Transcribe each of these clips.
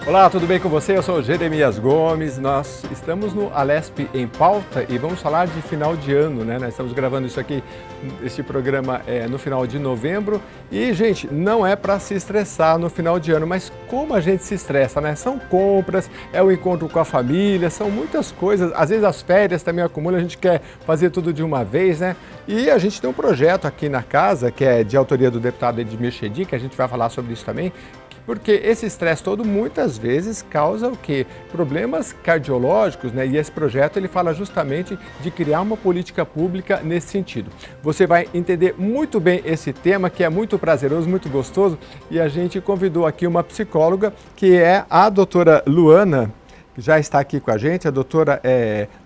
Olá, tudo bem com você? Eu sou o Jeremias Gomes, nós estamos no Alesp em Pauta e vamos falar de final de ano, né? Nós estamos gravando isso aqui, esse programa no final de novembro e, gente, não é para se estressar no final de ano, mas como a gente se estressa, né? São compras, é o encontro com a família, são muitas coisas, às vezes as férias também acumulam, a gente quer fazer tudo de uma vez, né? E a gente tem um projeto aqui na casa, que é de autoria do deputado Edmir Chedi, que a gente vai falar sobre isso também, porque esse estresse todo muitas vezes causa o quê? Problemas cardiológicos, né? E esse projeto ele fala justamente de criar uma política pública nesse sentido. Você vai entender muito bem esse tema, que é muito prazeroso, muito gostoso, e a gente convidou aqui uma psicóloga, que é a doutora Luana, que já está aqui com a gente, a doutora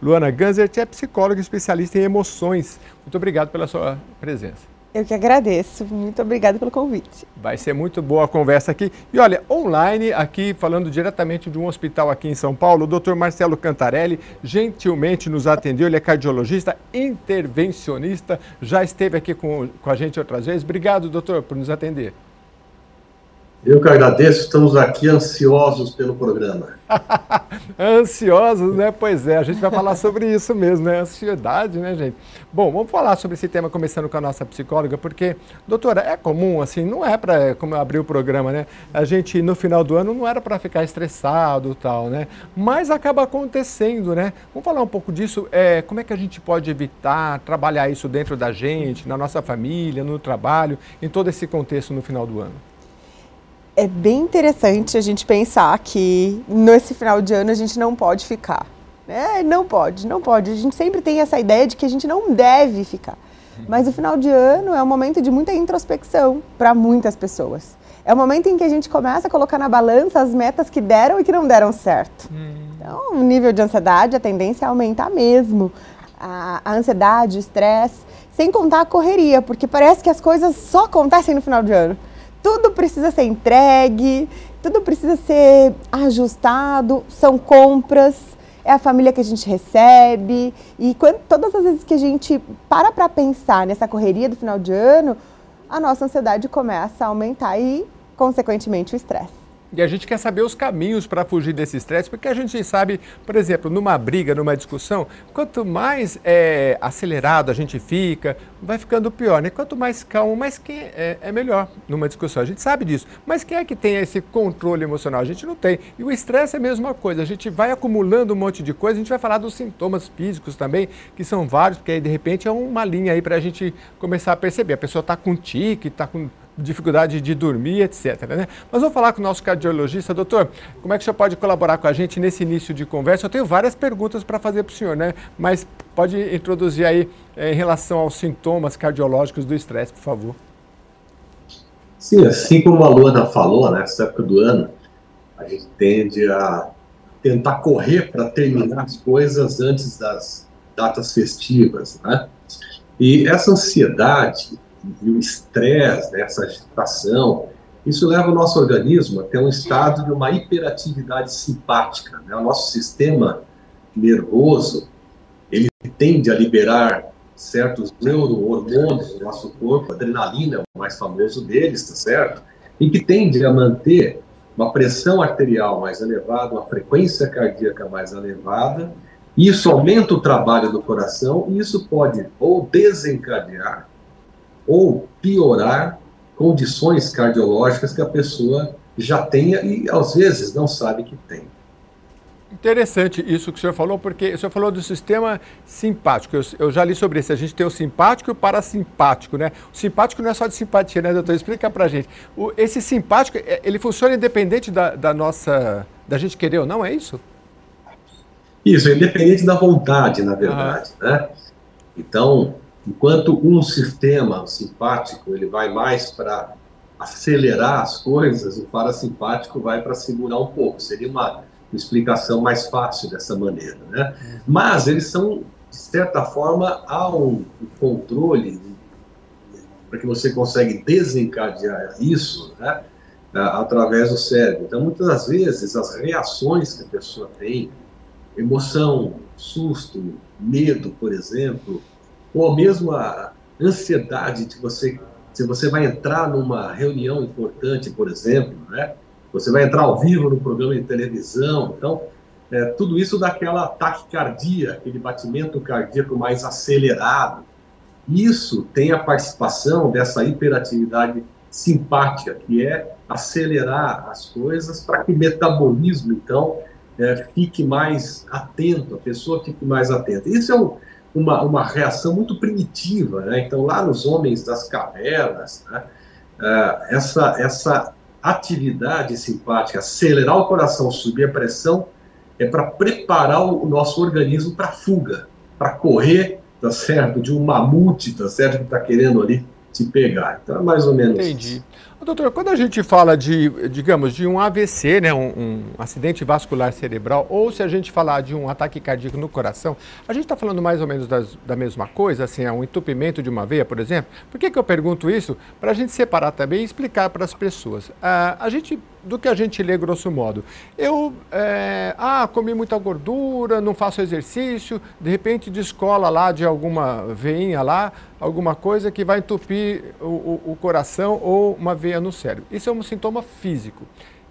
Luana Ganzert, é psicóloga especialista em emoções. Muito obrigado pela sua presença. Eu que agradeço, muito obrigada pelo convite. Vai ser muito boa a conversa aqui. E olha, online, aqui falando diretamente de um hospital aqui em São Paulo, o doutor Marcelo Cantarelli gentilmente nos atendeu, ele é cardiologista, intervencionista, já esteve aqui com a gente outras vezes. Obrigado, doutor, por nos atender. Eu que agradeço, estamos aqui ansiosos pelo programa. Ansiosos, né? Pois é, a gente vai falar sobre isso mesmo, né? Ansiedade, né, gente? Bom, vamos falar sobre esse tema começando com a nossa psicóloga, porque, doutora, é comum, assim, não é para, como eu abri o programa, né? A gente, no final do ano, não era para ficar estressado e tal, né? Mas acaba acontecendo, né? Vamos falar um pouco disso, como é que a gente pode evitar, trabalhar isso dentro da gente, na nossa família, no trabalho, em todo esse contexto no final do ano? É bem interessante a gente pensar que nesse final de ano a gente não pode ficar. Não pode. A gente sempre tem essa ideia de que a gente não deve ficar. Mas o final de ano é um momento de muita introspecção para muitas pessoas. É o momento em que a gente começa a colocar na balança as metas que deram e que não deram certo. Então, o nível de ansiedade, a tendência é aumentar mesmo. A ansiedade, o estresse, sem contar a correria, porque parece que as coisas só acontecem no final de ano. Tudo precisa ser entregue, tudo precisa ser ajustado, são compras, é a família que a gente recebe. E todas as vezes que a gente para pensar nessa correria do final de ano, a nossa ansiedade começa a aumentar e, consequentemente, o estresse. E a gente quer saber os caminhos para fugir desse estresse, porque a gente sabe, por exemplo, numa briga, numa discussão, quanto mais acelerado a gente fica, vai ficando pior, né? Quanto mais calmo, mais quem é melhor numa discussão. A gente sabe disso. Mas quem é que tem esse controle emocional? A gente não tem. E o estresse é a mesma coisa. A gente vai acumulando um monte de coisa. A gente vai falar dos sintomas físicos também, que são vários, porque aí, de repente, é uma linha aí para a gente começar a perceber. A pessoa está com tique, está com dificuldade de dormir, etc, né? Mas vamos falar com o nosso cardiologista. Doutor, como é que o senhor pode colaborar com a gente nesse início de conversa? Eu tenho várias perguntas para fazer para o senhor, né? Mas pode introduzir aí em relação aos sintomas cardiológicos do estresse, por favor. Sim, assim como a Luana falou, nessa época do ano, a gente tende a tentar correr para terminar as coisas antes das datas festivas, né? E essa ansiedade e o estresse, né, essa agitação, isso leva o nosso organismo até um estado de uma hiperatividade simpática, né? O nosso sistema nervoso, ele tende a liberar certos neurohormônios do nosso corpo, a adrenalina é o mais famoso deles, tá certo? E que tende a manter uma pressão arterial mais elevada, uma frequência cardíaca mais elevada, e isso aumenta o trabalho do coração, e isso pode ou desencadear ou piorar condições cardiológicas que a pessoa já tenha e, às vezes, não sabe que tem. Interessante isso que o senhor falou, porque o senhor falou do sistema simpático. Eu já li sobre isso. A gente tem o simpático e o parasimpático, né? O simpático não é só de simpatia, né, doutor? Explica pra gente. Esse simpático, ele funciona independente da gente querer ou não, é isso? Isso, é independente da vontade, na verdade, né? Então, enquanto um sistema simpático ele vai mais para acelerar as coisas, o parasimpático vai para segurar um pouco. Seria uma explicação mais fácil dessa maneira, né? Mas eles são, de certa forma, há um controle para que você consegue desencadear isso, né, através do cérebro. Então, muitas das vezes, as reações que a pessoa tem, emoção, susto, medo, por exemplo, ou mesmo a ansiedade de você, se você vai entrar numa reunião importante, por exemplo, né? você vai entrar ao vivo no programa de televisão. Então, tudo isso dá aquela taquicardia, aquele batimento cardíaco mais acelerado. Isso tem a participação dessa hiperatividade simpática, que é acelerar as coisas para que o metabolismo, então, fique mais atento, a pessoa fique mais atenta. Isso é uma reação muito primitiva, né? Então, lá nos homens das cavernas, né, essa atividade simpática, acelerar o coração, subir a pressão, é para preparar o nosso organismo para fuga, para correr, tá certo, de um mamute, tá certo, que está querendo ali te pegar. Então é mais ou menos Entendi. isso. Doutor, quando a gente fala de, digamos, de um AVC, né, um acidente vascular cerebral, ou se a gente falar de um ataque cardíaco no coração, a gente está falando mais ou menos da mesma coisa, assim, um entupimento de uma veia, por exemplo? Por que eu pergunto isso? Para a gente separar também e explicar para as pessoas. Do que a gente lê, grosso modo, eu comi muita gordura, não faço exercício, de repente descola lá de alguma veinha lá, alguma coisa que vai entupir o coração ou uma veia no cérebro. Isso é um sintoma físico.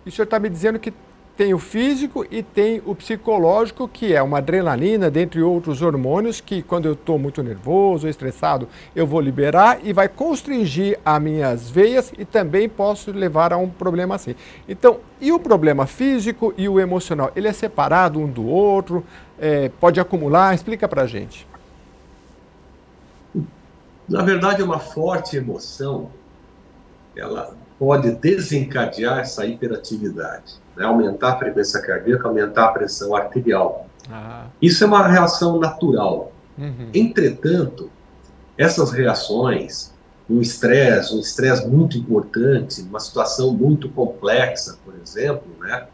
E o senhor está me dizendo que tem o físico e tem o psicológico, que é uma adrenalina, dentre outros hormônios, que quando eu estou muito nervoso ou estressado, eu vou liberar e vai constringir as minhas veias e também posso levar a um problema assim. Então, e o problema físico e o emocional? Ele é separado um do outro? Pode acumular? Explica pra gente. Na verdade, uma forte emoção, ela pode desencadear essa hiperatividade, né? Aumentar a frequência cardíaca, aumentar a pressão arterial. Isso é uma reação natural. Entretanto, essas reações, um estresse muito importante, uma situação muito complexa, por exemplo, né?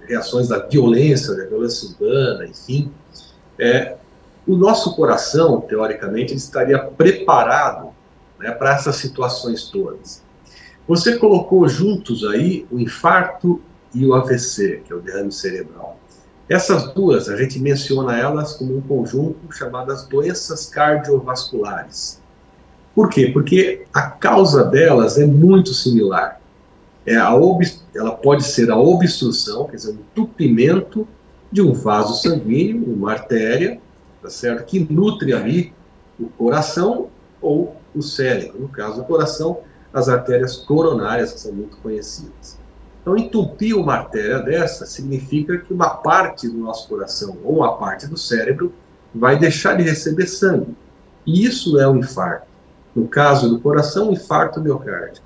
Reações da violência urbana, enfim, o nosso coração, teoricamente, ele estaria preparado, né, para essas situações todas. Você colocou juntos aí o infarto e o AVC, que é o derrame cerebral. Essas duas, a gente menciona elas como um conjunto chamadas doenças cardiovasculares. Por quê? Porque a causa delas é muito similar. Ela pode ser a obstrução, quer dizer, um entupimento de um vaso sanguíneo, uma artéria, tá certo? Que nutre ali o coração ou o cérebro. No caso do coração, as artérias coronárias, que são muito conhecidas. Então, entupir uma artéria dessa significa que uma parte do nosso coração ou uma parte do cérebro vai deixar de receber sangue. E isso é o infarto. No caso do coração, o infarto miocárdico.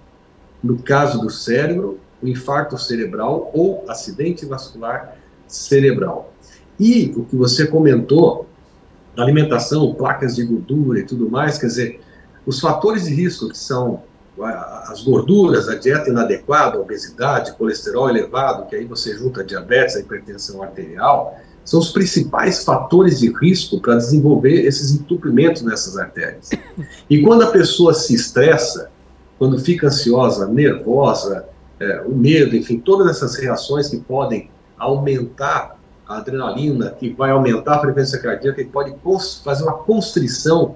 No caso do cérebro, o infarto cerebral ou acidente vascular cerebral. E o que você comentou, da alimentação, placas de gordura e tudo mais, quer dizer, os fatores de risco que são as gorduras, a dieta inadequada, a obesidade, colesterol elevado, que aí você junta a diabetes, a hipertensão arterial, são os principais fatores de risco para desenvolver esses entupimentos nessas artérias. E quando a pessoa se estressa, quando fica ansiosa, nervosa, o medo, enfim, todas essas reações que podem aumentar a adrenalina, que vai aumentar a frequência cardíaca e pode fazer uma constrição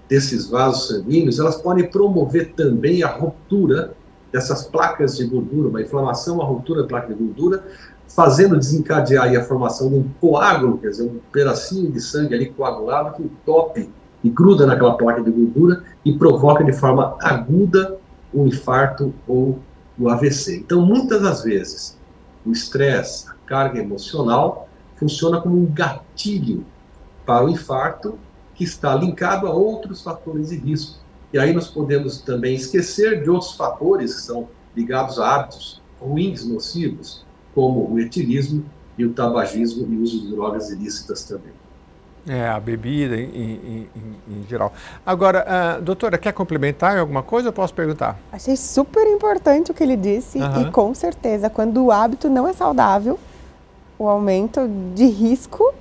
desses vasos sanguíneos, elas podem promover também a ruptura dessas placas de gordura, uma inflamação, uma ruptura da placa de gordura, fazendo desencadear aí a formação de um coágulo, quer dizer, um pedacinho de sangue ali coagulado que entope e gruda naquela placa de gordura e provoca de forma aguda o infarto ou o AVC. Então, muitas das vezes, o estresse, a carga emocional, funciona como um gatilho para o infarto que está linkado a outros fatores de risco. E aí nós podemos também esquecer de outros fatores que são ligados a hábitos ruins, nocivos, como o etilismo e o tabagismo e o uso de drogas ilícitas também. A bebida em geral. Agora, doutora, quer complementar em alguma coisa? Eu posso perguntar? Achei super importante o que ele disse e com certeza, quando o hábito não é saudável, o aumento de risco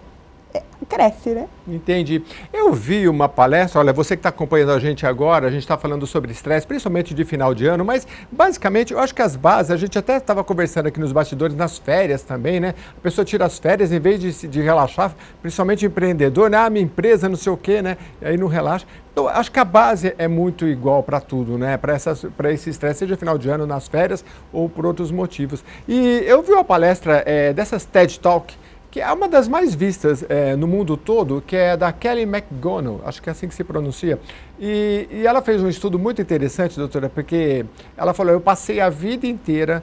cresce, né? Entendi. Eu vi uma palestra, olha, você que está acompanhando a gente agora, a gente está falando sobre estresse, principalmente de final de ano, mas basicamente eu acho que as bases, a gente até estava conversando aqui nos bastidores, nas férias também, né? A pessoa tira as férias em vez de relaxar, principalmente empreendedor, né? Ah, minha empresa, não sei o quê, né? E aí não relaxa. Então, acho que a base é muito igual para tudo, né? Para esse estresse, seja final de ano, nas férias ou por outros motivos. E eu vi uma palestra dessas TED Talk, que é uma das mais vistas no mundo todo, que é da Kelly McGonigal, acho que é assim que se pronuncia. E ela fez um estudo muito interessante, doutora, porque ela falou, eu passei a vida inteira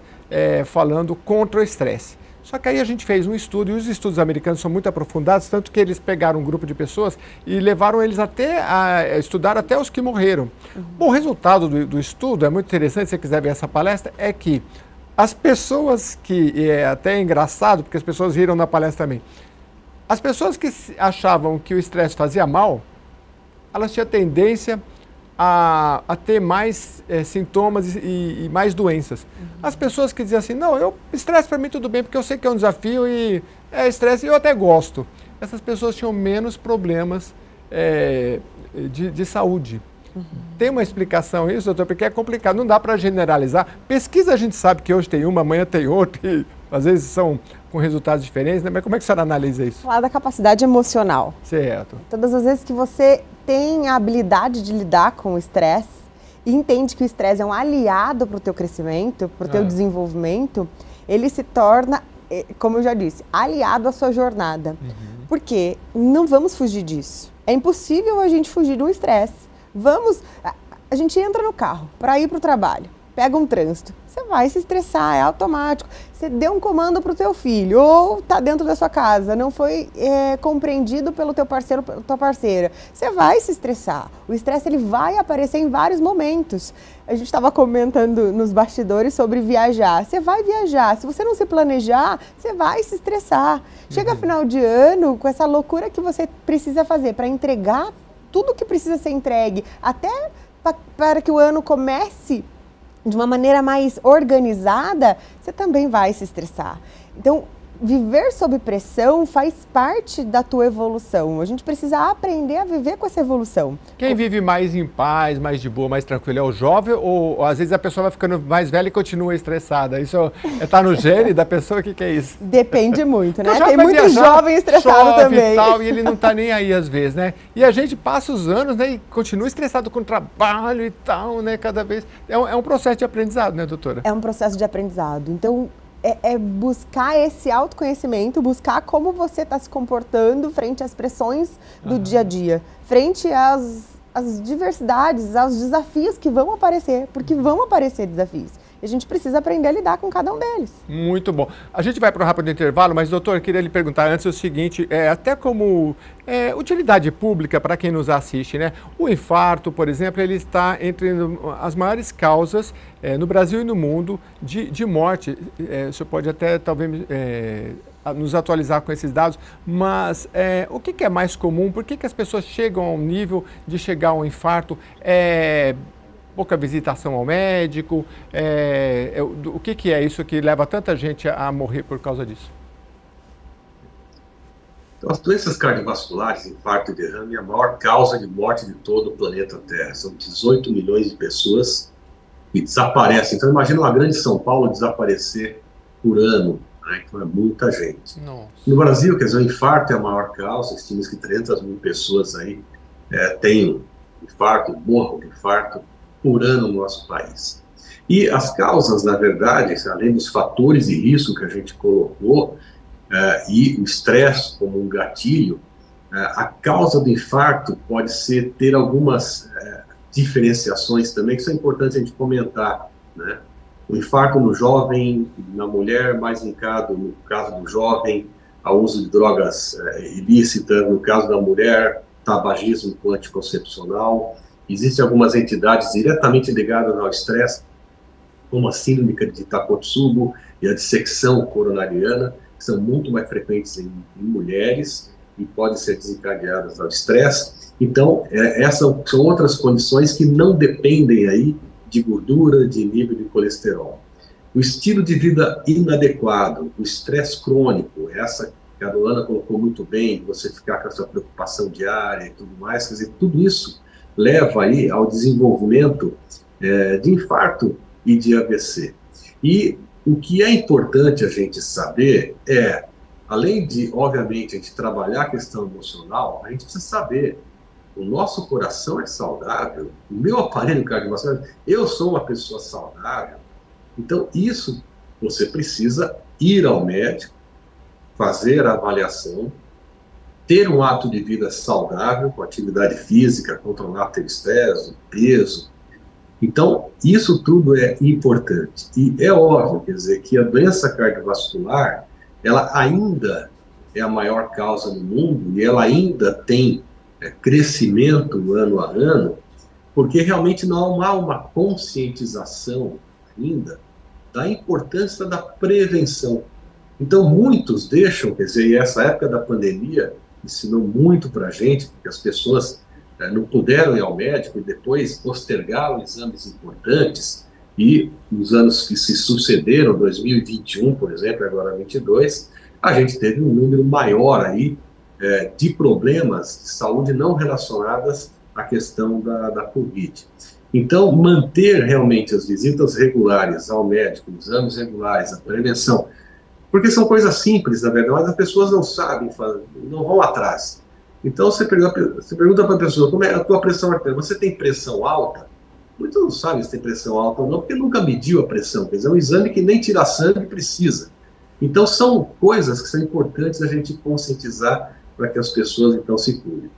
falando contra o estresse. Só que aí a gente fez um estudo, e os estudos americanos são muito aprofundados, tanto que eles pegaram um grupo de pessoas e levaram eles até a estudar até os que morreram. Bom, o resultado do estudo, é muito interessante, se você quiser ver essa palestra, é que as pessoas e é até engraçado, porque as pessoas riram na palestra também, as pessoas que achavam que o estresse fazia mal, elas tinham tendência a ter mais sintomas e mais doenças. As pessoas que diziam assim, não, estresse para mim tudo bem, porque eu sei que é um desafio e é estresse e eu até gosto. Essas pessoas tinham menos problemas de saúde. Tem uma explicação isso, doutor? Porque é complicado, não dá para generalizar. Pesquisa a gente sabe que hoje tem uma, amanhã tem outra, e às vezes são com resultados diferentes, né? Mas como é que a senhora analisa isso? Falar da capacidade emocional. Certo. Todas as vezes que você tem a habilidade de lidar com o estresse e entende que o estresse é um aliado para o teu crescimento, para o teu desenvolvimento, ele se torna, como eu já disse, aliado à sua jornada. Porque não vamos fugir disso. É impossível a gente fugir de um estresse. A gente entra no carro para ir para o trabalho, pega um trânsito, você vai se estressar, é automático. Você deu um comando para o teu filho, ou está dentro da sua casa, não foi compreendido pelo teu parceiro, pela tua parceira, você vai se estressar. O estresse ele vai aparecer em vários momentos. A gente estava comentando nos bastidores sobre viajar. Você vai viajar, se você não se planejar, você vai se estressar. Chega final de ano, com essa loucura que você precisa fazer para entregar tudo que precisa ser entregue, até para que o ano comece de uma maneira mais organizada, você também vai se estressar. Então, viver sob pressão faz parte da tua evolução. A gente precisa aprender a viver com essa evolução. Quem vive mais em paz, mais de boa, mais tranquilo é o jovem ou às vezes a pessoa vai ficando mais velha e continua estressada? Isso está no gene da pessoa? O que é isso? Depende muito, né? Tem muito jovem estressado também. E tal, e ele não está nem aí às vezes, né? E a gente passa os anos, né, e continua estressado com o trabalho e tal, né? Cada vez. É um processo de aprendizado, né, doutora? É um processo de aprendizado. Então, é buscar esse autoconhecimento, buscar como você está se comportando frente às pressões do dia a dia, frente às diversidades, aos desafios que vão aparecer, porque vão aparecer desafios. E a gente precisa aprender a lidar com cada um deles. Muito bom. A gente vai para um rápido intervalo, mas, doutor, eu queria lhe perguntar antes o seguinte, até como utilidade pública para quem nos assiste, né? O infarto, por exemplo, ele está entre as maiores causas no Brasil e no mundo de morte. O senhor pode até, talvez, nos atualizar com esses dados, mas o que é mais comum? Por que as pessoas chegam ao nível de chegar a um infarto? Pouca visitação ao médico, o que é isso que leva tanta gente a morrer por causa disso? Então, as doenças cardiovasculares, infarto e derrame, é a maior causa de morte de todo o planeta Terra. São 18 milhões de pessoas que desaparecem. Então, imagina uma grande São Paulo desaparecer por ano, né? Então é muita gente. Nossa. No Brasil, quer dizer, o infarto é a maior causa, estima que 300 mil pessoas aí têm infarto, morram de infarto por ano no nosso país. E as causas, na verdade, além dos fatores de risco que a gente colocou, e o estresse como um gatilho, a causa do infarto pode ter algumas diferenciações também, que são importantes a gente comentar, né? O infarto no jovem, na mulher, mais indicado no caso do jovem, ao uso de drogas ilícitas, no caso da mulher, tabagismo anticoncepcional. Existem algumas entidades diretamente ligadas ao estresse, como a síndrome de Takotsubo e a dissecção coronariana, que são muito mais frequentes em mulheres e podem ser desencadeadas ao estresse. Então, essas são outras condições que não dependem aí de gordura, de nível de colesterol. O estilo de vida inadequado, o estresse crônico, essa que a Luana colocou muito bem, você ficar com a sua preocupação diária e tudo mais, quer dizer, tudo isso leva aí ao desenvolvimento de infarto e de AVC. E o que é importante a gente saber é, além de, obviamente, a gente trabalhar a questão emocional, a gente precisa saber, o nosso coração é saudável, o meu aparelho cardiovascular, eu sou uma pessoa saudável, então isso você precisa ir ao médico, fazer a avaliação, ter um hábito de vida saudável, com atividade física, controlar o estresse, o peso. Então, isso tudo é importante. E é óbvio, quer dizer, que a doença cardiovascular, ela ainda é a maior causa no mundo e ela ainda tem crescimento ano a ano, porque realmente não há uma conscientização ainda da importância da prevenção. Então, muitos deixam, quer dizer, e essa época da pandemia ensinou muito para a gente, porque as pessoas não puderam ir ao médico e depois postergaram exames importantes, e nos anos que se sucederam, 2021, por exemplo, agora 2022, a gente teve um número maior aí de problemas de saúde não relacionadas à questão da Covid. Então, manter realmente as visitas regulares ao médico, exames regulares, a prevenção, porque são coisas simples, na verdade, mas as pessoas não sabem, não vão atrás. Então, você pergunta para a pessoa, como é a tua pressão arterial? Você tem pressão alta? Muitos não sabem se tem pressão alta ou não, porque nunca mediu a pressão. Quer dizer, é um exame que nem tirar sangue precisa. Então, são coisas que são importantes a gente conscientizar para que as pessoas, então, se cuidem.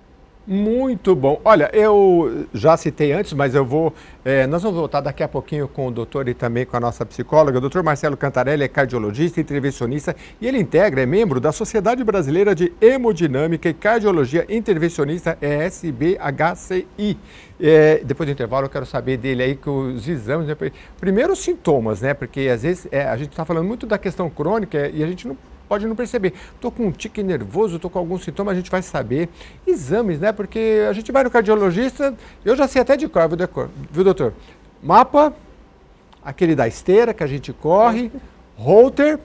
Muito bom. Olha, eu já citei antes, mas nós vamos voltar daqui a pouquinho com o doutor e também com a nossa psicóloga. O doutor Marcelo Cantarelli é cardiologista, intervencionista e ele é membro da Sociedade Brasileira de Hemodinâmica e Cardiologia Intervencionista, SBHCI. Depois do intervalo eu quero saber dele aí que os exames, né? Primeiro os sintomas, né? Porque às vezes a gente está falando muito da questão crônica e a gente não pode não perceber. Estou com um tique nervoso, estou com algum sintoma, a gente vai saber. Exames, né? Porque a gente vai no cardiologista, eu já sei até de cor, viu, doutor? Mapa, aquele da esteira que a gente corre, Holter,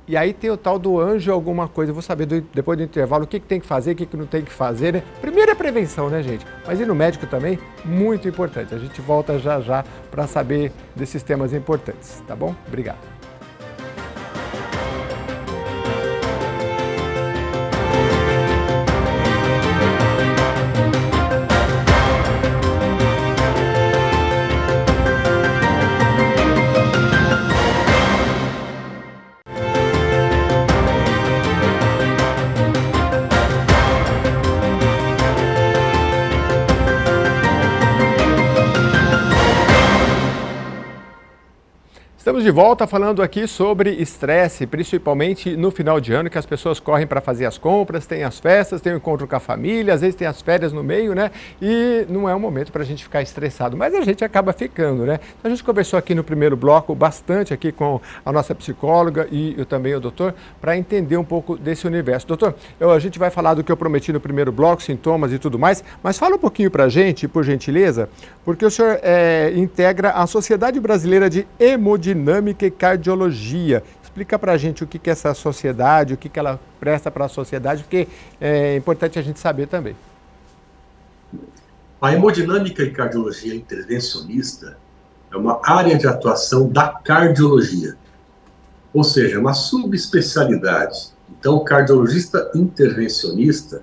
e aí tem o tal do anjo alguma coisa. Eu vou saber depois do intervalo o que tem que fazer, o que não tem que fazer, né? Primeiro é prevenção, né, gente? Mas ir no médico também, muito importante. A gente volta já para saber desses temas importantes, tá bom? Obrigado. Estamos de volta falando aqui sobre estresse, principalmente no final de ano, que as pessoas correm para fazer as compras, tem as festas, tem o encontro com a família, às vezes tem as férias no meio, né? E não é um momento para a gente ficar estressado, mas a gente acaba ficando, né? Então a gente conversou aqui no primeiro bloco bastante aqui com a nossa psicóloga e eu também o doutor, para entender um pouco desse universo. Doutor, a gente vai falar do que eu prometi no primeiro bloco, sintomas e tudo mais, mas fala um pouquinho para a gente, por gentileza, porque o senhor integra a Sociedade Brasileira de Hemodinâmica e Cardiologia. Explica para a gente o que é essa sociedade, o que ela presta para a sociedade, porque é importante a gente saber também. A hemodinâmica e cardiologia intervencionista é uma área de atuação da cardiologia, ou seja, uma subespecialidade. Então, o cardiologista intervencionista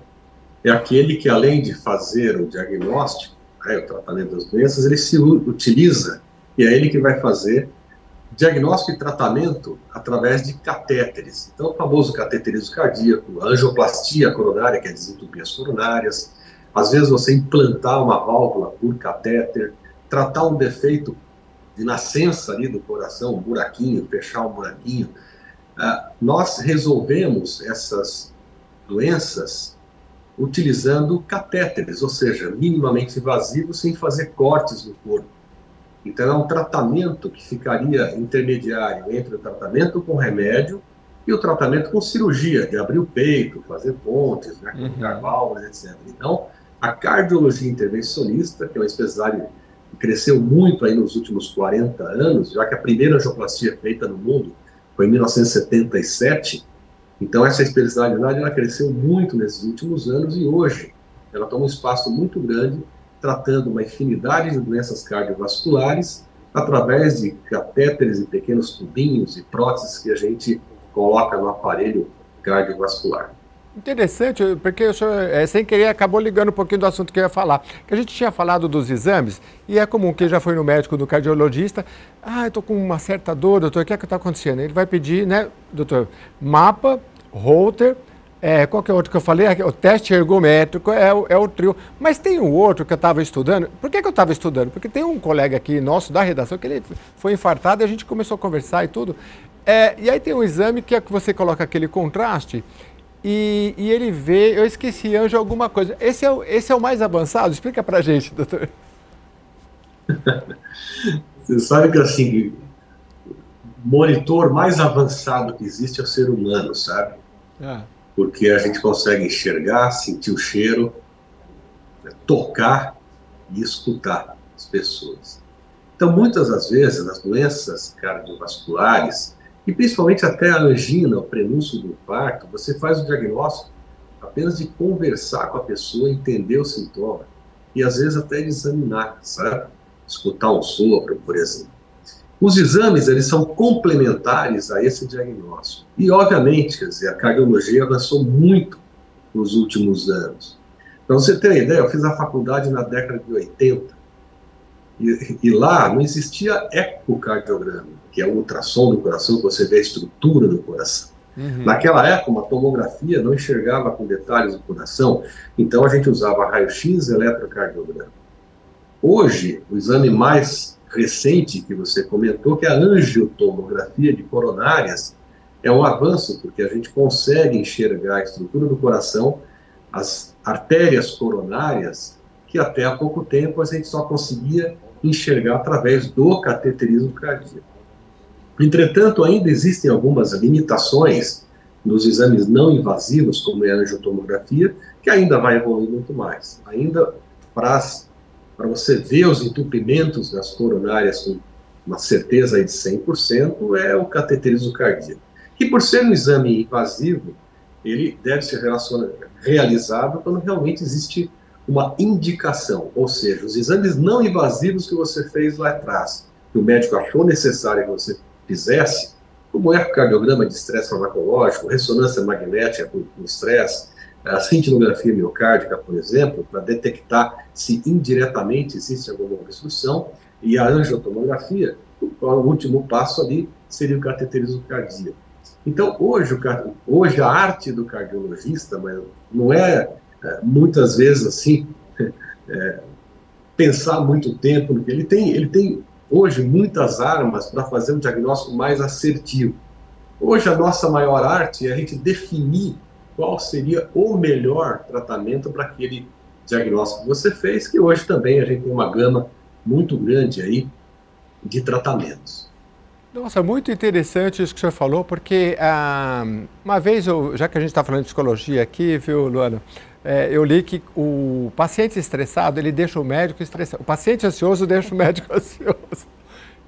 é aquele que, além de fazer o diagnóstico, o tratamento das doenças, ele se utiliza, e é ele que vai fazer diagnóstico e tratamento através de catéteres. Então, o famoso cateterismo cardíaco, a angioplastia coronária, que é desentupir as coronárias, às vezes você implantar uma válvula por catéter, tratar um defeito de nascença ali do coração, um buraquinho, fechar um buraquinho. Nós resolvemos essas doenças utilizando catéteres, ou seja, minimamente invasivos, sem fazer cortes no corpo. Então, é um tratamento que ficaria intermediário entre o tratamento com remédio e o tratamento com cirurgia, de abrir o peito, fazer pontes, né, colocar válvulas, etc. Então, a cardiologia intervencionista, que é uma especialidade que cresceu muito aí nos últimos 40 anos, já que a primeira angioplastia feita no mundo foi em 1977, Então, essa especialidade ela cresceu muito nesses últimos anos e hoje ela toma um espaço muito grande, tratando uma infinidade de doenças cardiovasculares através de catéteres e pequenos tubinhos e próteses que a gente coloca no aparelho cardiovascular. Interessante, porque o senhor, sem querer, acabou ligando um pouquinho do assunto que eu ia falar. Que a gente tinha falado dos exames, e é comum que já foi no médico, do cardiologista, eu estou com uma certa dor, doutor, o que é que está acontecendo? Ele vai pedir, né, doutor, mapa, Holter, qual que é o outro que eu falei? O teste ergométrico, é o trio. Mas tem um outro que eu estava estudando. Por que eu estava estudando? Porque tem um colega aqui nosso da redação que ele foi infartado e a gente começou a conversar e tudo. E aí tem um exame que é que você coloca aquele contraste e ele vê, eu esqueci, Anjo, alguma coisa. Esse é o mais avançado? Explica pra gente, doutor. Você sabe que, assim, o monitor mais avançado que existe é o ser humano, sabe? Porque a gente consegue enxergar, sentir o cheiro, tocar e escutar as pessoas. Então, muitas das vezes, nas doenças cardiovasculares, e principalmente até a angina, o prenúncio do infarto, você faz o diagnóstico apenas de conversar com a pessoa, entender o sintoma, e às vezes até de examinar, sabe? Escutar um sopro, por exemplo. Os exames, eles são complementares a esse diagnóstico. E, obviamente, quer dizer, a cardiologia avançou muito nos últimos anos. Para você ter uma ideia, eu fiz a faculdade na década de 80, e lá não existia ecocardiograma, que é o ultrassom do coração, que você vê a estrutura do coração. Naquela época, uma tomografia não enxergava com detalhes do coração, então a gente usava raio-x e eletrocardiograma. Hoje, o exame mais recente que você comentou, que é a angiotomografia de coronárias, é um avanço, porque a gente consegue enxergar a estrutura do coração, as artérias coronárias, que até há pouco tempo a gente só conseguia enxergar através do cateterismo cardíaco. Entretanto, ainda existem algumas limitações nos exames não invasivos, como é a angiotomografia, que ainda vai evoluir muito mais. Ainda para você ver os entupimentos das coronárias com uma certeza aí de 100%, é o cateterismo cardíaco. Que, por ser um exame invasivo, ele deve ser realizado quando realmente existe uma indicação, ou seja, os exames não invasivos que você fez lá atrás, que o médico achou necessário que você fizesse, como ecocardiograma de estresse farmacológico, ressonância magnética com estresse, a cintilografia miocárdica, por exemplo, para detectar se indiretamente existe alguma obstrução, e a angiotomografia, o último passo ali seria o cateterismo cardíaco. Então, hoje a arte do cardiologista, mas não é muitas vezes assim, pensar muito tempo, porque ele tem hoje muitas armas para fazer um diagnóstico mais assertivo. Hoje a nossa maior arte é a gente definir qual seria o melhor tratamento para aquele diagnóstico que você fez, que hoje também a gente tem uma gama muito grande aí de tratamentos. Nossa, muito interessante isso que o senhor falou, porque uma vez, já que a gente está falando de psicologia aqui, viu, Luana, eu li que o paciente estressado, ele deixa o médico estressado. O paciente ansioso deixa o médico ansioso.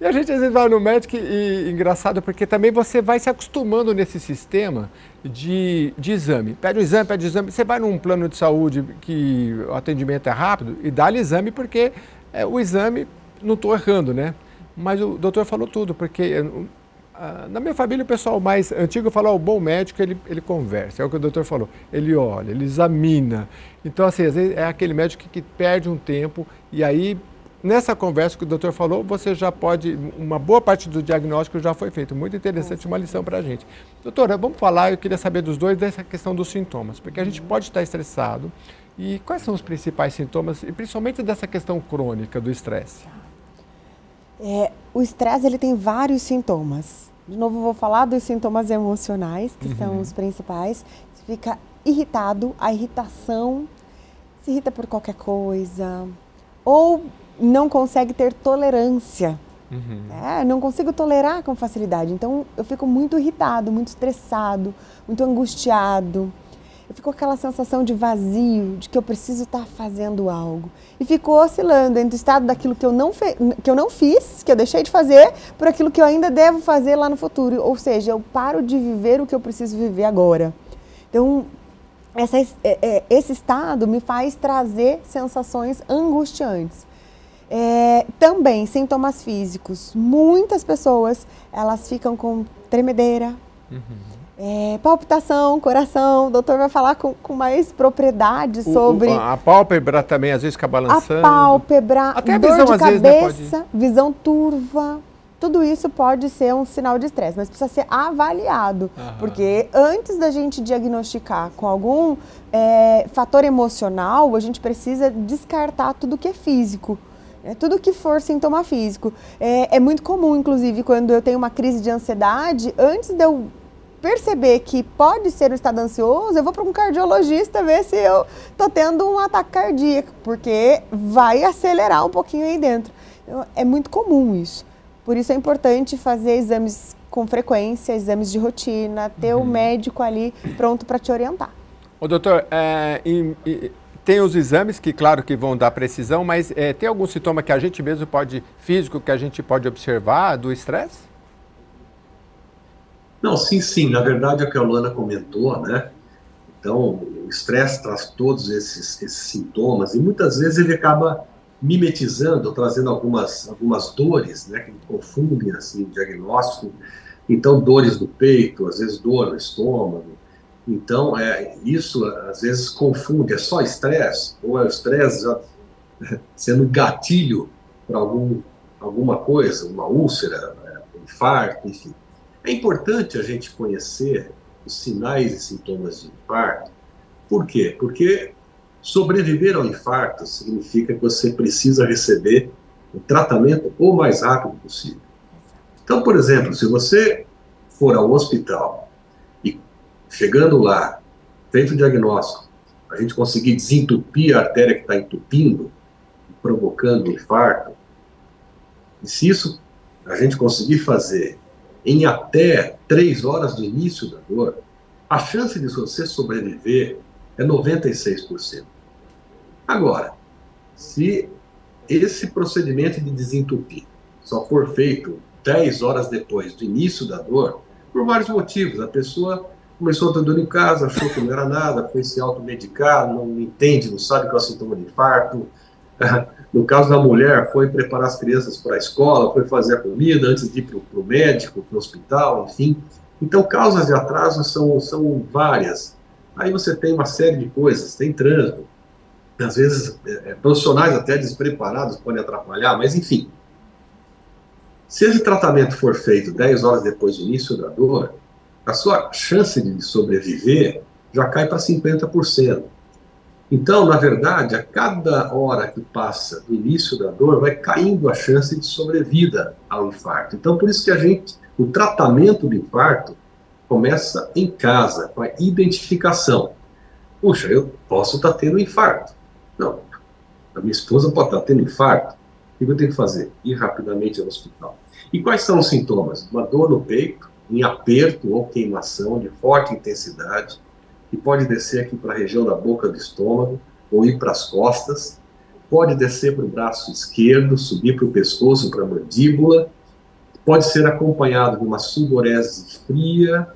E a gente às vezes vai no médico e engraçado, porque também você vai se acostumando nesse sistema de exame. Pede o exame. Você vai num plano de saúde que o atendimento é rápido e dá-lhe exame, porque o exame, não estou errando, né? Mas o doutor falou tudo, porque na minha família o pessoal mais antigo fala, o bom médico ele conversa, é o que o doutor falou, ele olha, ele examina. Então, assim, às vezes é aquele médico que perde um tempo e aí, nessa conversa que o doutor falou, você já pode, uma boa parte do diagnóstico já foi feito. Muito interessante, uma lição para a gente. Doutora, vamos falar, eu queria saber dos dois, dessa questão dos sintomas, porque a gente pode estar estressado. E quais são os principais sintomas, e principalmente dessa questão crônica do estresse? O estresse, ele tem vários sintomas. De novo, eu vou falar dos sintomas emocionais, que são os principais. Você fica irritado, a irritação se irrita por qualquer coisa, ou não consegue ter tolerância. Não consigo tolerar com facilidade. Então, eu fico muito irritado, muito estressado, muito angustiado. eu fico com aquela sensação de vazio, de que eu preciso estar fazendo algo. E fico oscilando entre o estado daquilo que eu não fiz, que eu deixei de fazer, por aquilo que eu ainda devo fazer lá no futuro. Ou seja, eu paro de viver o que eu preciso viver agora. Então, esse estado me faz trazer sensações angustiantes. Também sintomas físicos. Muitas pessoas, elas ficam com tremedeira, palpitação, coração. O doutor vai falar com mais propriedade sobre... A pálpebra também, às vezes, fica balançando. A pálpebra, até a dor visão, de às cabeça, vezes, né, visão turva. Tudo isso pode ser um sinal de estresse, mas precisa ser avaliado. Porque antes da gente diagnosticar com algum fator emocional, a gente precisa descartar tudo que é físico. Tudo que for sintoma físico. É muito comum, inclusive, quando eu tenho uma crise de ansiedade, antes de eu perceber que pode ser um estado ansioso, eu vou para um cardiologista ver se eu estou tendo um ataque cardíaco, porque vai acelerar um pouquinho aí dentro. Então, é muito comum isso. Por isso é importante fazer exames com frequência, exames de rotina, ter o médico ali pronto para te orientar. Ô, doutor, tem os exames que, claro, que vão dar precisão, mas tem algum sintoma que a gente mesmo físico, que a gente pode observar do estresse? Não, sim. Na verdade, é o que a Luana comentou, né? Então, o estresse traz todos esses sintomas e muitas vezes ele acaba mimetizando, trazendo algumas dores, né, que confundem assim, o diagnóstico. Então, dores do peito, às vezes dor no estômago. Então, isso às vezes confunde, é só estresse, ou é o estresse já sendo gatilho para alguma coisa, uma úlcera, um infarto, enfim. É importante a gente conhecer os sinais e sintomas de infarto. Por quê? Porque sobreviver ao infarto significa que você precisa receber o tratamento o mais rápido possível. Então, por exemplo, se você for ao hospital e chegando lá, feito o diagnóstico, a gente conseguir desentupir a artéria que está entupindo, provocando o infarto, e se isso a gente conseguir fazer em até 3 horas do início da dor, a chance de você sobreviver é 96%. Agora, se esse procedimento de desentupir só for feito 10 horas depois do início da dor, por vários motivos, a pessoa começou a ter dor em casa, achou que não era nada, foi se automedicar, não entende, não sabe qual é o sintoma de infarto. No caso da mulher, foi preparar as crianças para a escola, foi fazer a comida antes de ir para o médico, para o hospital, enfim. Então, causas de atraso são várias. Aí você tem uma série de coisas, tem trânsito. Às vezes, profissionais até despreparados podem atrapalhar, mas enfim. Se esse tratamento for feito 10 horas depois do início da dor, a sua chance de sobreviver já cai para 50%. Então, na verdade, a cada hora que passa do início da dor, vai caindo a chance de sobrevida ao infarto. Então, por isso que o tratamento do infarto começa em casa, com a identificação. Puxa, eu posso estar tendo infarto. Não, a minha esposa pode estar tendo infarto. O que eu tenho que fazer? Ir rapidamente ao hospital. E quais são os sintomas? Uma dor no peito, em aperto ou queimação de forte intensidade, que pode descer aqui para a região da boca do estômago, ou ir para as costas, pode descer para o braço esquerdo, subir para o pescoço, para a mandíbula, pode ser acompanhado de uma sudorese fria,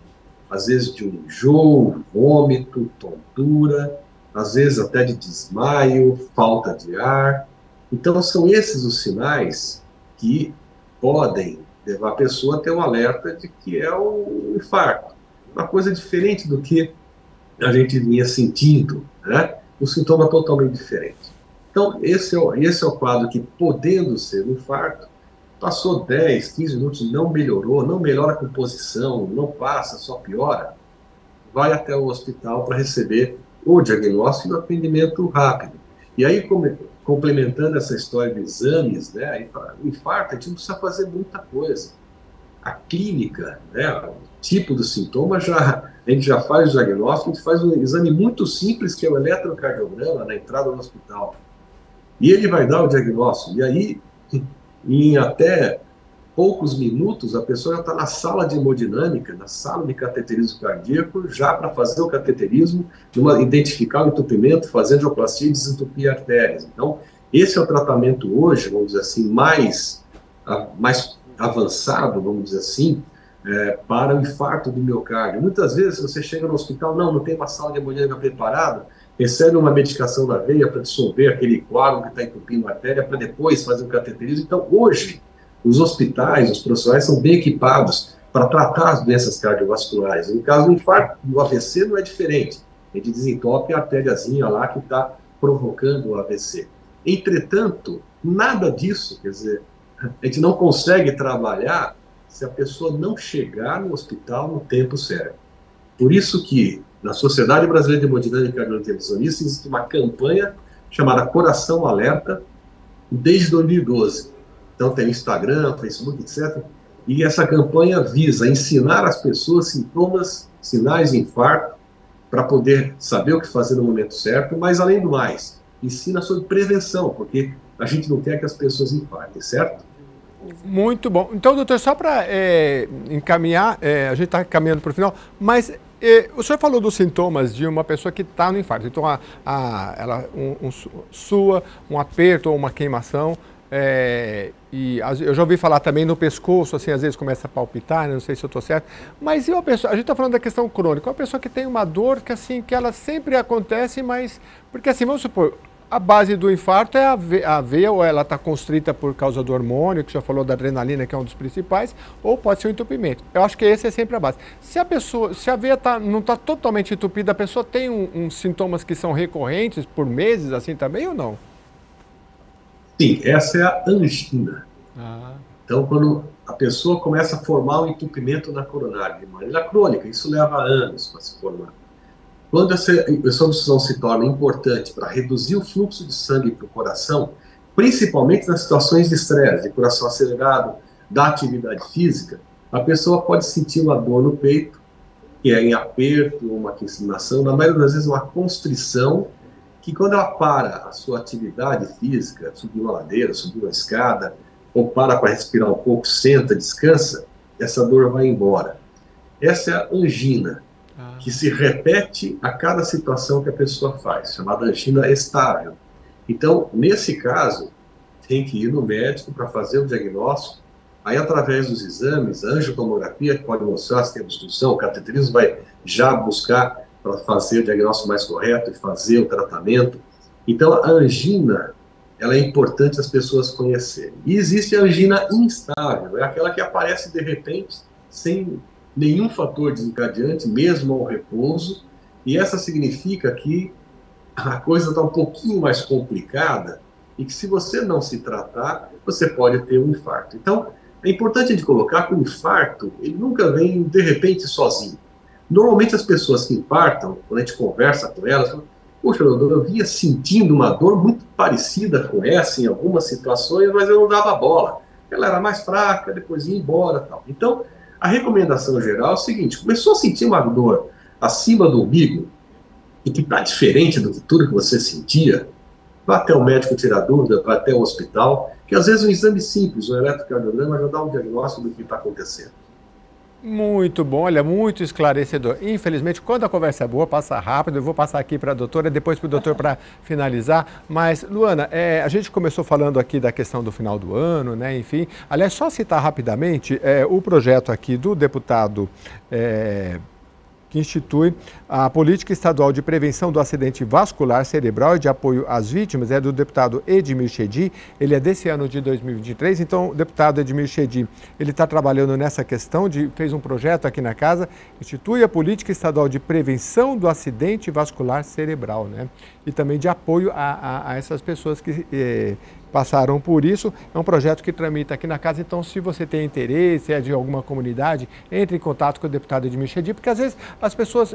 às vezes de um enjoo, vômito, tontura, às vezes até de desmaio, falta de ar. Então, são esses os sinais que podem levar a pessoa a ter um alerta de que é o infarto. Uma coisa diferente do que a gente vinha sentindo, né? Um sintoma totalmente diferente. Então, esse é o quadro que, podendo ser um infarto, passou 10, 15 minutos, não melhorou, não melhora a composição, não passa, só piora, vai até o hospital para receber o diagnóstico e o atendimento rápido. E aí, complementando essa história de exames, né, o infarto, a gente não precisa fazer muita coisa. A clínica, né, o tipo do sintoma, a gente já faz o diagnóstico, a gente faz um exame muito simples, que é o eletrocardiograma, na entrada do hospital. E ele vai dar o diagnóstico. E aí, em até poucos minutos, a pessoa já está na sala de hemodinâmica, na sala de cateterismo cardíaco, já para fazer o cateterismo, identificar o entupimento, fazer angioplastia e desentupir artérias. Então, esse é o tratamento hoje, vamos dizer assim, mais avançado, vamos dizer assim, para o infarto do miocárdio. Muitas vezes você chega no hospital, não tem uma sala de hemodinâmica preparada, recebe uma medicação na veia para dissolver aquele coágulo que está entupindo a artéria, para depois fazer o cateterismo. Então, hoje, os hospitais, os profissionais são bem equipados para tratar as doenças cardiovasculares. No caso do infarto, do AVC não é diferente. A gente desentope a artériazinha lá que está provocando o AVC. Entretanto, nada disso, quer dizer, a gente não consegue trabalhar se a pessoa não chegar no hospital no tempo certo. Por isso que, na Sociedade Brasileira de Hemodinâmica Cardiointervencionista, existe uma campanha chamada Coração Alerta, desde 2012. Então tem Instagram, Facebook, etc. E essa campanha visa ensinar as pessoas sintomas, sinais de infarto, para poder saber o que fazer no momento certo, mas além do mais, ensina sobre prevenção, porque a gente não quer que as pessoas infartem, certo? Muito bom. Então, doutor, só para encaminhar, a gente está caminhando para o final, mas o senhor falou dos sintomas de uma pessoa que está no infarto. Então, ela sua, um aperto ou uma queimação, e eu já ouvi falar também no pescoço, assim, às vezes começa a palpitar, né? Não sei se eu estou certo, mas e uma pessoa, a gente está falando da questão crônica, uma pessoa que tem uma dor que, assim, que ela sempre acontece, mas, porque assim, vamos supor, a base do infarto é a veia, ou ela está constrita por causa do hormônio, que já falou da adrenalina, que é um dos principais, ou pode ser um entupimento. Eu acho que esse é sempre a base. Se a veia não está totalmente entupida, a pessoa tem uns sintomas que são recorrentes por meses, assim também, ou não? Sim, essa é a angina. Então, quando a pessoa começa a formar um entupimento na coronária de maneira crônica, isso leva anos para se formar. Quando essa obstrução se torna importante para reduzir o fluxo de sangue para o coração, principalmente nas situações de estresse, de coração acelerado, da atividade física, a pessoa pode sentir uma dor no peito, que é em aperto, uma queimação, na maioria das vezes uma constrição, que quando ela para a sua atividade física, subir uma ladeira, subir uma escada, ou para respirar um pouco, senta, descansa, essa dor vai embora. Essa é a angina, que se repete a cada situação que a pessoa faz, chamada angina estável. Então, nesse caso, tem que ir no médico para fazer o diagnóstico, aí através dos exames, a angiotomografia, que pode mostrar se tem obstrução, o cateterismo vai já buscar para fazer o diagnóstico mais correto e fazer o tratamento. Então, a angina, ela é importante as pessoas conhecerem. E existe a angina instável, é aquela que aparece de repente, sem nenhum fator desencadeante, mesmo ao repouso, e essa significa que a coisa está um pouquinho mais complicada e que se você não se tratar, você pode ter um infarto. Então, é importante a gente colocar que o infarto, ele nunca vem de repente sozinho. Normalmente as pessoas que infartam, quando a gente conversa com elas, falam, poxa, eu vinha sentindo uma dor muito parecida com essa em algumas situações, mas eu não dava bola. Ela era mais fraca, depois ia embora, tal. Então, a recomendação geral é o seguinte, começou a sentir uma dor acima do umbigo, e que está diferente do que tudo que você sentia, vá até o médico tirar dúvida, vá até o hospital, que às vezes um exame simples, um eletrocardiograma, já dá um diagnóstico do que está acontecendo. Muito bom, olha, muito esclarecedor. Infelizmente, quando a conversa é boa, passa rápido. Eu vou passar aqui para a doutora, depois para o doutor para finalizar. Mas, Luana, a gente começou falando aqui da questão do final do ano, né? Enfim, aliás, só citar rapidamente o projeto aqui do deputado que institui a Política Estadual de Prevenção do Acidente Vascular Cerebral e de Apoio às Vítimas, é do deputado Edmir Chedid, ele é desse ano de 2023, então o deputado Edmir Chedid, ele está trabalhando nessa questão, fez um projeto aqui na casa, institui a Política Estadual de Prevenção do Acidente Vascular Cerebral, né? E também de apoio a essas pessoas que passaram por isso. É um projeto que tramita aqui na casa, então se você tem interesse, é de alguma comunidade, entre em contato com o deputado Edmir Chedid, porque às vezes as pessoas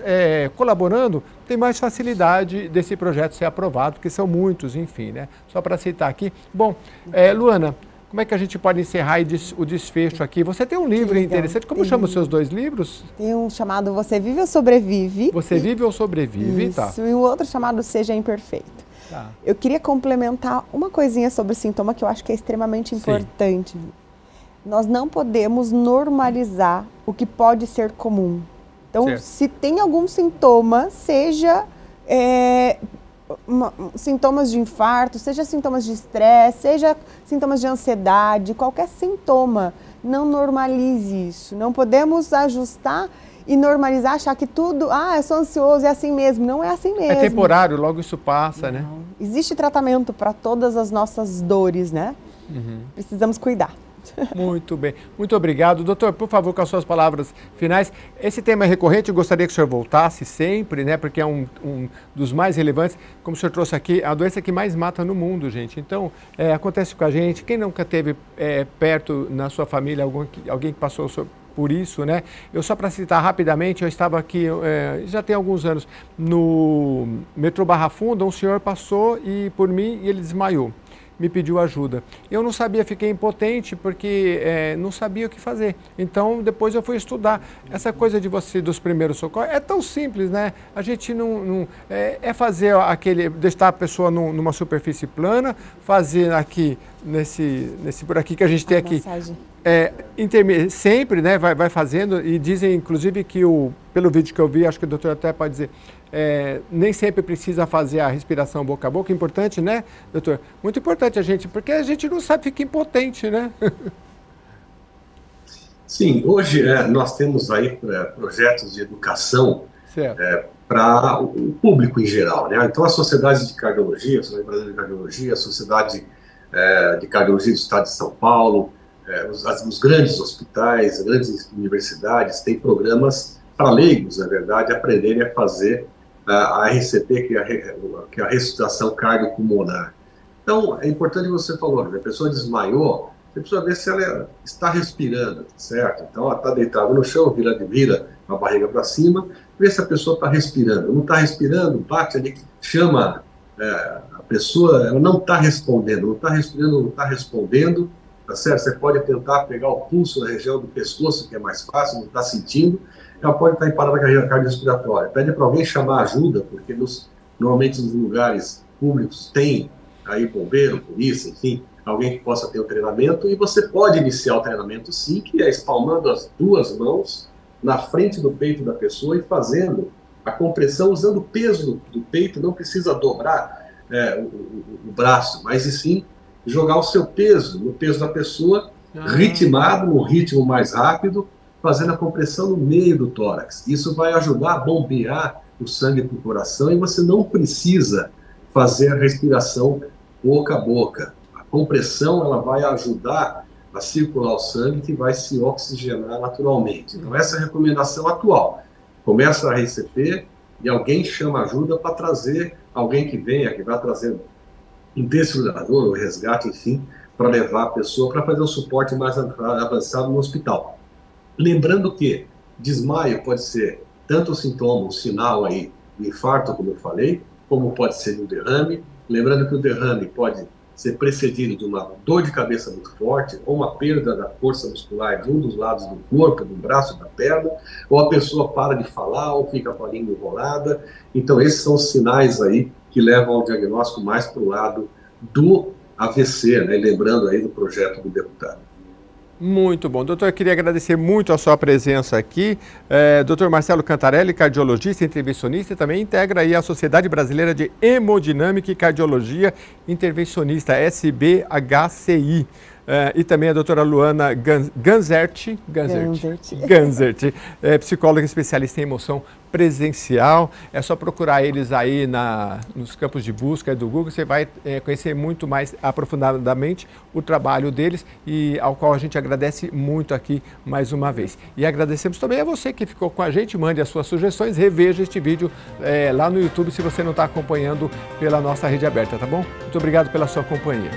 colaborando têm mais facilidade desse projeto ser aprovado, porque são muitos, enfim, né? Só para citar aqui. Bom, Luana, como é que a gente pode encerrar o desfecho aqui? Você tem um livro interessante, como chama os seus dois livros? Tem um chamado Você Vive ou Sobrevive. Você Vive ou Sobrevive, isso, tá. E o outro chamado Seja Imperfeito. Tá. Eu queria complementar uma coisinha sobre o sintoma que eu acho que é extremamente importante. nós não podemos normalizar o que pode ser comum. Então, certo. Se tem algum sintoma, seja sintomas de infarto, seja sintomas de estresse, seja sintomas de ansiedade, qualquer sintoma, não normalize isso. Não podemos ajustar e normalizar, achar que tudo, eu sou ansioso, é assim mesmo. Não é assim mesmo. É temporário, logo isso passa, né? Existe tratamento para todas as nossas dores, né? Precisamos cuidar. Muito bem. Muito obrigado. Doutor, por favor, com as suas palavras finais. Esse tema é recorrente, eu gostaria que o senhor voltasse sempre, né? Porque é um dos mais relevantes. Como o senhor trouxe aqui, a doença que mais mata no mundo, gente. Então, acontece com a gente. Quem nunca teve perto na sua família alguém que passou por isso, né? Eu só para citar rapidamente, eu estava aqui, já tem alguns anos, no metrô Barra Funda, um senhor passou por mim e ele desmaiou. Me pediu ajuda. Eu não sabia, fiquei impotente porque não sabia o que fazer. Então, depois eu fui estudar. Essa coisa dos primeiros socorros é tão simples, né? A gente não fazer deixar a pessoa numa superfície plana, fazer aqui, por aqui que a gente tem aqui. Sempre, né, vai fazendo, e dizem, inclusive, que pelo vídeo que eu vi, acho que o doutor até pode dizer, nem sempre precisa fazer a respiração boca a boca. Importante, né, doutor? Muito importante porque a gente não sabe, fica impotente, né? Sim, hoje nós temos aí projetos de educação para o público em geral, né? Então, a Sociedade de Cardiologia, a Sociedade Brasileira de Cardiologia, a Sociedade de Cardiologia do Estado de São Paulo, os grandes hospitais, as grandes universidades têm programas para leigos, na verdade, aprenderem a fazer a RCP, que é a ressuscitação cardiopulmonar. Então, é importante que você falou, a pessoa desmaiou, você precisa ver se ela está respirando, certo? Então, ela está deitada no chão, vira a barriga para cima, vê se a pessoa está respirando. Não está respirando, bate ali, chama a pessoa, ela não está respondendo, não está respirando, não está respondendo, tá certo? Você pode tentar pegar o pulso na região do pescoço, que é mais fácil, não está sentindo, ela pode estar em parada cardiorrespiratória. Pede para alguém chamar ajuda, porque normalmente nos lugares públicos tem aí bombeiro, polícia, enfim, alguém que possa ter o treinamento, e você pode iniciar o treinamento sim, que é espalmando as duas mãos na frente do peito da pessoa e fazendo a compressão usando o peso do peito, não precisa dobrar o braço, mas e sim jogar o seu peso, no peso da pessoa, ritmado, num ritmo mais rápido, fazendo a compressão no meio do tórax. Isso vai ajudar a bombear o sangue para o coração e você não precisa fazer a respiração boca a boca. A compressão ela vai ajudar a circular o sangue, que vai se oxigenar naturalmente. Então essa é a recomendação atual. Começa a RCP e alguém chama ajuda para trazer alguém que venha, que vai trazer um desfibrilador, um resgate, enfim, para levar a pessoa para fazer um suporte mais avançado no hospital. Lembrando que desmaio pode ser tanto o sintoma, o sinal aí de infarto, como eu falei, como pode ser um derrame. Lembrando que o derrame pode ser precedido de uma dor de cabeça muito forte, ou uma perda da força muscular de um dos lados do corpo, do braço, da perna, ou a pessoa para de falar, ou fica com a língua enrolada. Então esses são os sinais aí que levam ao diagnóstico mais para o lado do AVC, né? Lembrando aí do projeto do deputado. Muito bom. Doutor, eu queria agradecer muito a sua presença aqui. Doutor Marcelo Cantarelli, cardiologista, intervencionista, e também integra aí a Sociedade Brasileira de Hemodinâmica e Cardiologia Intervencionista, SBHCI. E também a doutora Luana Ganzert, psicóloga especialista em emoção presencial. É só procurar eles aí nos campos de busca do Google, você vai conhecer muito mais aprofundadamente o trabalho deles, e ao qual a gente agradece muito aqui mais uma vez. E agradecemos também a você que ficou com a gente, mande as suas sugestões, reveja este vídeo lá no YouTube se você não está acompanhando pela nossa rede aberta, tá bom? Muito obrigado pela sua companhia.